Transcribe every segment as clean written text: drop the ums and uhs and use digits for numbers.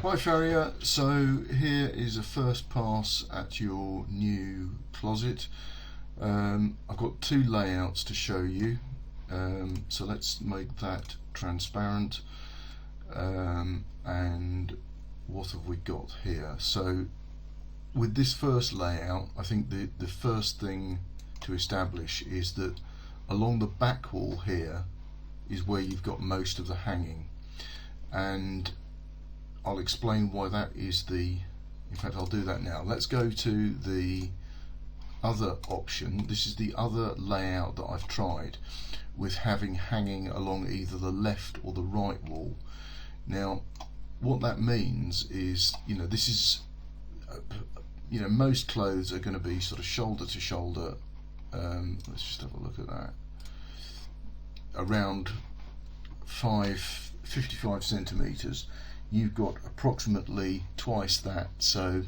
Hi Faria, so here is a first pass at your new closet. I've got two layouts to show you, so let's make that transparent. And what have we got here? So with this first layout, I think the first thing to establish is that along the back wall here is where you've got most of the hanging, and I'll explain why that is in fact I'll do that now. Let's go to the other option. This is the other layout that I've tried, with having hanging along either the left or the right wall. Now what that means is, this is, most clothes are going to be sort of shoulder to shoulder. Let's just have a look at that. Around 55 centimeters. You've got approximately twice that, so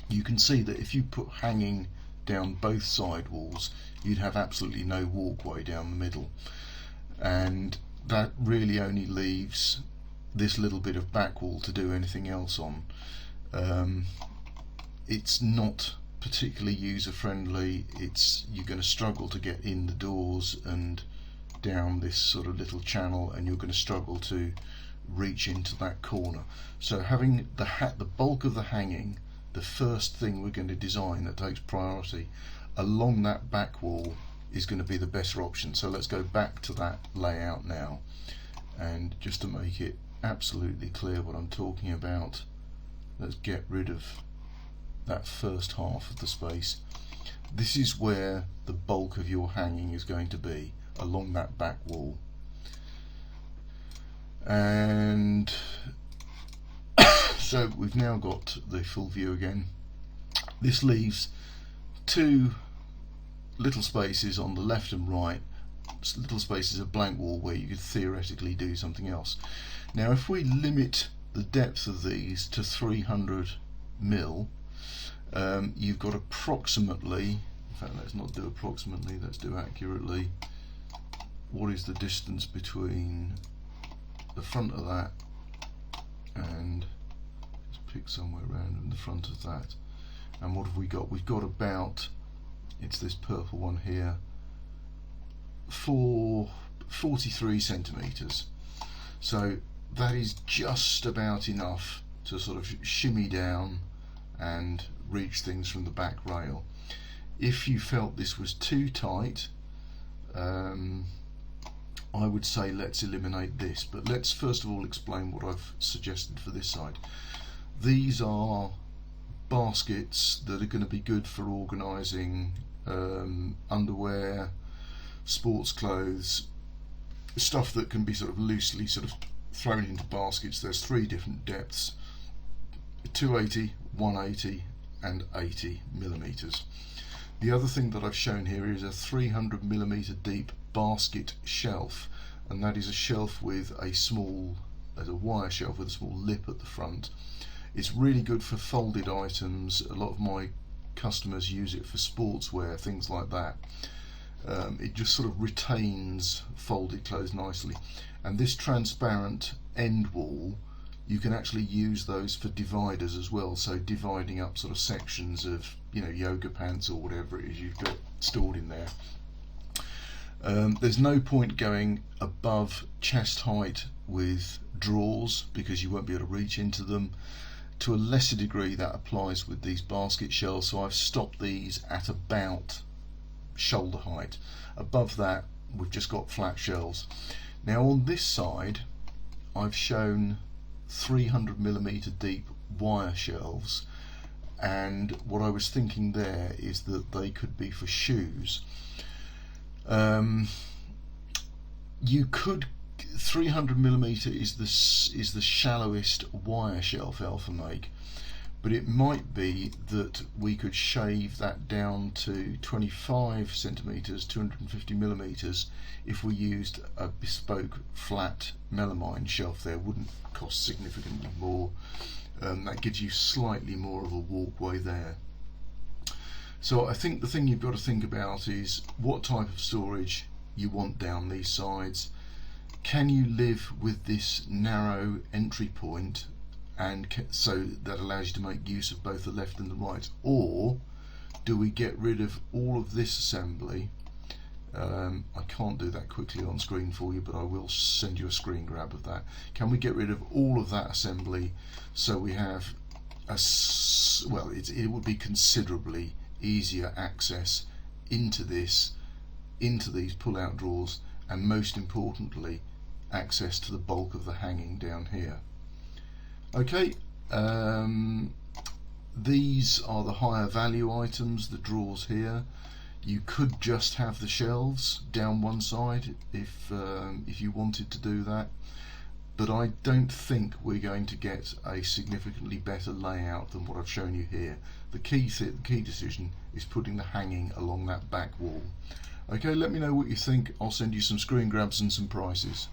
you can see that if you put hanging down both side walls, you'd have absolutely no walkway down the middle, and that really only leaves this little bit of back wall to do anything else on. It's not particularly user friendly. You're going to struggle to get in the doors and down this sort of little channel, and you're going to struggle to reach into that corner. So having the bulk of the hanging, the first thing we're going to design that takes priority along that back wall, is going to be the better option. So let's go back to that layout now, and just to make it absolutely clear what I'm talking about, let's get rid of that first half of the space. This is where the bulk of your hanging is going to be, along that back wall. And so we've now got the full view again. This leaves two little spaces on the left and right, little spaces of blank wall where you could theoretically do something else. Now if we limit the depth of these to 300 mil, you've got approximately, in fact let's not do approximately, let's do accurately, what is the distance between the front of that and let's pick somewhere around in the front of that, and what have we got? We've got about, it's this purple one here, 43 centimeters. So that is just about enough to sort of shimmy down and reach things from the back rail. If you felt this was too tight, I would say let's eliminate this, but let's first of all explain what I've suggested for this side. These are baskets that are going to be good for organising underwear, sports clothes, stuff that can be sort of loosely sort of thrown into baskets. There's three different depths: 280, 180 and 80 millimeters. The other thing that I've shown here is a 300 millimeter deep basket shelf, and that is a shelf with a wire shelf with a small lip at the front. It's really good for folded items. A lot of my customers use it for sportswear, things like that. It just sort of retains folded clothes nicely. And this transparent end wall, you can actually use those for dividers as well, so dividing up sort of sections of yoga pants or whatever it is you've got stored in there. There's no point going above chest height with drawers because you won't be able to reach into them. To a lesser degree that applies with these basket shelves, so I've stopped these at about shoulder height. Above that we've just got flat shelves. Now on this side I've shown 300 millimeter deep wire shelves, and what I was thinking there is that they could be for shoes. You could, 300 millimeter is the shallowest wire shelf Alpha make, but it might be that we could shave that down to 25 centimeters, 250 millimeters, if we used a bespoke flat melamine shelf. There wouldn't cost significantly more. That gives you slightly more of a walkway there. So I think the thing you've got to think about is what type of storage you want down these sides. Can you live with this narrow entry point and so that allows you to make use of both the left and the right? Or do we get rid of all of this assembly? I can't do that quickly on screen for you, but I will send you a screen grab of that. Can we get rid of all of that assembly so we have well, it would be considerably easier access into these pull-out drawers, and most importantly access to the bulk of the hanging down here. Okay, these are the higher value items, the drawers here. You could just have the shelves down one side if you wanted to do that, but I don't think we're going to get a significantly better layout than what I've shown you here. The key decision is putting the hanging along that back wall. Okay, let me know what you think. I'll send you some screen grabs and some prices.